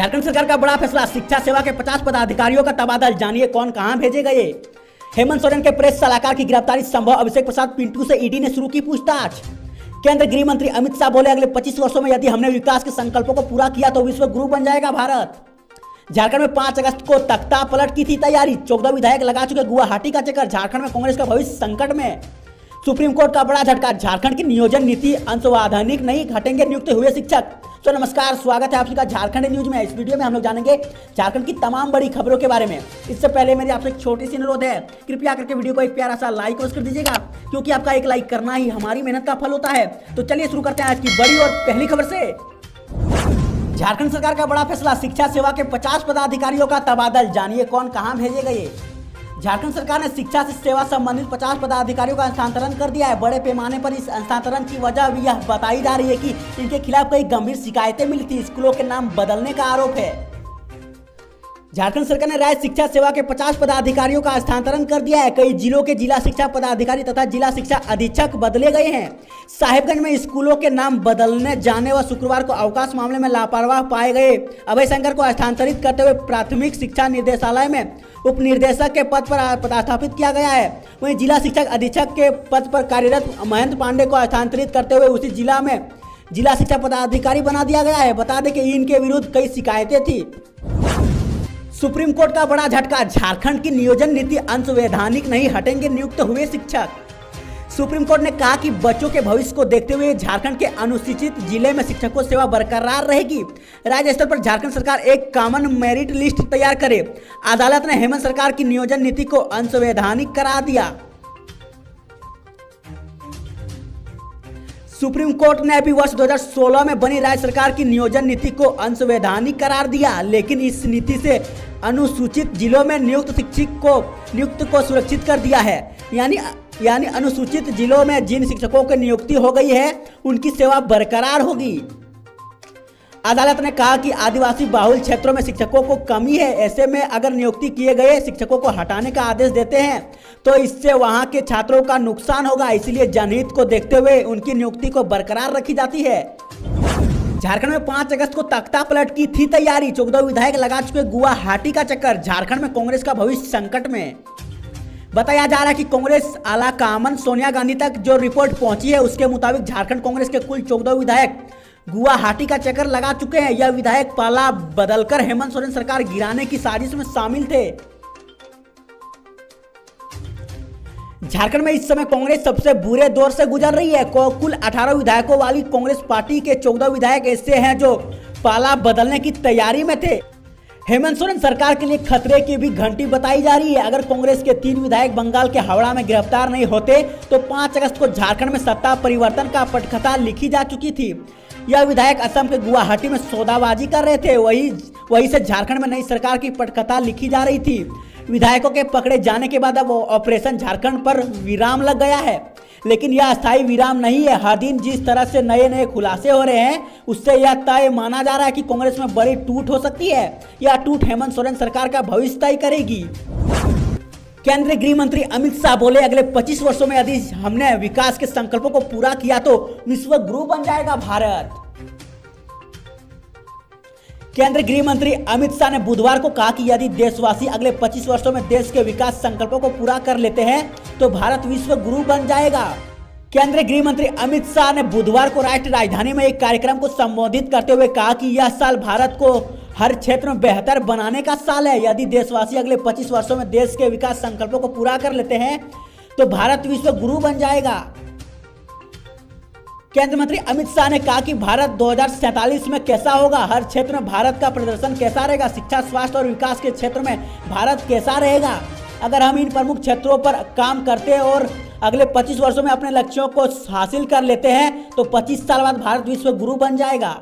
झारखंड सरकार का बड़ा फैसला, शिक्षा सेवा के 50 पदाधिकारियों का तबादला, जानिए कौन कहां भेजे गए। हेमंत सोरेन के प्रेस सलाहकार की गिरफ्तारी संभव, अभिषेक प्रसाद पिंटू से ईडी ने शुरू की पूछताछ। केंद्रीय गृह मंत्री अमित शाह बोले, अगले 25 वर्षों में यदि हमने विकास के संकल्पों को पूरा किया तो विश्व गुरु बन जाएगा भारत। झारखंड में 5 अगस्त को तख्ता पलट की थी तैयारी, 14 विधायक लगा चुके गुवाहाटी का चक्कर, झारखंड में कांग्रेस का भविष्य संकट में। सुप्रीम कोर्ट का बड़ा झटका, झारखंड की नियोजन नीति अंशवैधानिक नहीं, घटेंगे नियुक्त हुए शिक्षक। तो नमस्कार, स्वागत है आप सबका झारखंड न्यूज में। इस वीडियो में हम लोग जानेंगे झारखंड की तमाम बड़ी खबरों के बारे में। इससे पहले मेरी आपसे एक छोटी सी अनुरोध है, कृपया करके वीडियो को एक प्यारा सा लाइक कर दीजिएगा, क्योंकि आपका एक लाइक करना ही हमारी मेहनत का फल होता है। तो चलिए शुरू करते हैं आज की बड़ी और पहली खबर से। झारखंड सरकार का बड़ा फैसला, शिक्षा सेवा के 50 पदाधिकारियों का तबादला, जानिए कौन कहां भेजे गए। झारखंड सरकार ने शिक्षा से सेवा संबंधित 50 पदाधिकारियों का हस्तांतरण कर दिया है। बड़े पैमाने पर इस हस्तांतरण की वजह यह बताई जा रही है कि इनके खिलाफ कई गंभीर शिकायतें मिली थी। स्कूलों के नाम बदलने का आरोप है। झारखंड सरकार ने राज्य शिक्षा सेवा के 50 पदाधिकारियों का हस्तांतरण कर दिया है। कई जिलों के जिला शिक्षा पदाधिकारी तथा जिला शिक्षा अधीक्षक बदले गए हैं। साहिबगंज में स्कूलों के नाम बदलने जाने व शुक्रवार को अवकाश मामले में लापरवाह पाए गए अभय शंकर को हस्तांतरित करते हुए प्राथमिक शिक्षा निर्देशालय में उप निर्देशक के पद पर पदस्थापित किया गया है। वहीं जिला शिक्षक अधीक्षक के पद पर कार्यरत महेंद्र पांडे को हस्तांतरित करते हुए उसी जिला में जिला शिक्षा पदाधिकारी बना दिया गया है। बता दें कि इनके विरुद्ध कई शिकायतें थी। सुप्रीम कोर्ट का बड़ा झटका, झारखंड की नियोजन नीति अंशवैधानिक नहीं, हटेंगे नियुक्त हुए शिक्षक। सुप्रीम कोर्ट ने कहा कि बच्चों के भविष्य को देखते हुए झारखंड के अनुसूचित जिले में शिक्षकों सेवा बरकरार रहेगी। राज्य स्तर पर झारखंड सरकार एक कॉमन मेरिट लिस्ट तैयार करे। अदालत ने हेमंत सरकार की नियोजन नीति को अंशवैधानिक करार दिया। सुप्रीम कोर्ट ने अभी वर्ष 2016 में बनी राज्य सरकार की नियोजन नीति को अंशवैधानिक करार दिया, लेकिन इस नीति से अनुसूचित जिलों में नियुक्त को सुरक्षित कर दिया है। यानी अनुसूचित जिलों में जिन शिक्षकों की नियुक्ति हो गई है उनकी सेवा बरकरार होगी। अदालत ने कहा कि आदिवासी बाहुल क्षेत्रों में शिक्षकों को कमी है, ऐसे में अगर नियुक्ति किए गए शिक्षकों को हटाने का आदेश देते हैं तो इससे वहां के छात्रों का नुकसान होगा, इसलिए जनहित को देखते हुए उनकी नियुक्ति को बरकरार रखी जाती है। झारखंड में 5 अगस्त को तख्ता पलट की थी तैयारी, 14 विधायक लगा चुके गुवाहाटी का चक्कर, झारखंड में कांग्रेस का भविष्य संकट में। बताया जा रहा है कि कांग्रेस आलाकमान सोनिया गांधी तक जो रिपोर्ट पहुंची है उसके मुताबिक झारखंड कांग्रेस के कुल 14 विधायक गुवाहाटी का चक्कर लगा चुके हैं। यह विधायक पाला बदलकर हेमंत सोरेन सरकार गिराने की साजिश में शामिल थे। झारखंड में इस समय कांग्रेस सबसे बुरे दौर से गुजर रही है। कुल 18 विधायकों वाली कांग्रेस पार्टी के 14 विधायक ऐसे हैं जो पाला बदलने की तैयारी में थे। हेमंत सोरेन सरकार के लिए खतरे की भी घंटी बताई जा रही है। अगर कांग्रेस के 3 विधायक बंगाल के हावड़ा में गिरफ्तार नहीं होते तो 5 अगस्त को झारखंड में सत्ता परिवर्तन का पटकथा लिखी जा चुकी थी। यह विधायक असम के गुवाहाटी में सौदाबाजी कर रहे थे, वही से झारखंड में नई सरकार की पटकथा लिखी जा रही थी। विधायकों के पकड़े जाने के बाद अब ऑपरेशन झारखंड पर विराम लग गया है, लेकिन यह अस्थायी विराम नहीं है। हर दिन जिस तरह से नए खुलासे हो रहे हैं उससे यह तय माना जा रहा है कि कांग्रेस में बड़ी टूट हो सकती है। यह टूट हेमंत सोरेन सरकार का भविष्य तय करेगी। केंद्रीय गृह मंत्री अमित शाह बोले, अगले 25 वर्षों में यदि हमने विकास के संकल्पों को पूरा किया तो विश्व गुरु बन जाएगा भारत। केंद्रीय गृह मंत्री अमित शाह ने बुधवार को कहा कि यदि देशवासी अगले 25 वर्षों में देश के विकास संकल्पों को पूरा कर लेते हैं तो भारत विश्व गुरु बन जाएगा। केंद्रीय गृह मंत्री अमित शाह ने बुधवार को राष्ट्रीय राजधानी में एक कार्यक्रम को संबोधित करते हुए कहा कि यह साल भारत को हर क्षेत्र में बेहतर बनाने का साल है। यदि देशवासी अगले 25 वर्षों में देश के विकास संकल्पों को पूरा कर लेते हैं तो भारत विश्व गुरु बन जाएगा। केंद्रीय मंत्री अमित शाह ने कहा कि भारत 2047 में कैसा होगा, हर क्षेत्र में भारत का प्रदर्शन कैसा रहेगा, शिक्षा, स्वास्थ्य और विकास के क्षेत्र में भारत कैसा रहेगा। अगर हम इन प्रमुख क्षेत्रों पर काम करते हैं और अगले 25 वर्षों में अपने लक्ष्यों को हासिल कर लेते हैं तो 25 साल बाद भारत विश्व गुरु बन जाएगा।